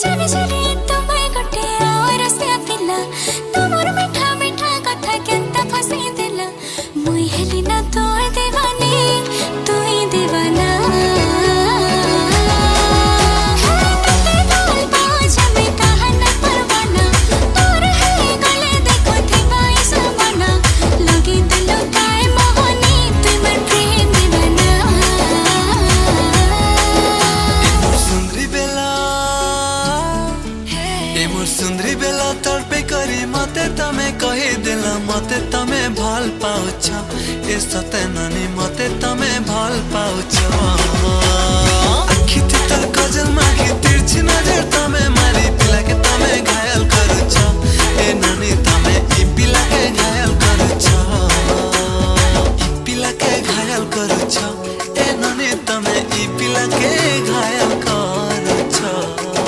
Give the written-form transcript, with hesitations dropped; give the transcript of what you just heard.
जानी जानी तुम्हें गोटे और से पिला तुमर मिठा मिठा कथा केंता फसे देला मुई हेली ना तोर दीवानी तू ही दीवाना सुंदरी बेला तड़पे करी मते तमे कही देला मते तमे भल पाउछ ए सते नानी मते तमे भल पाउछ आखि ते तर कजल माखी तिरछ न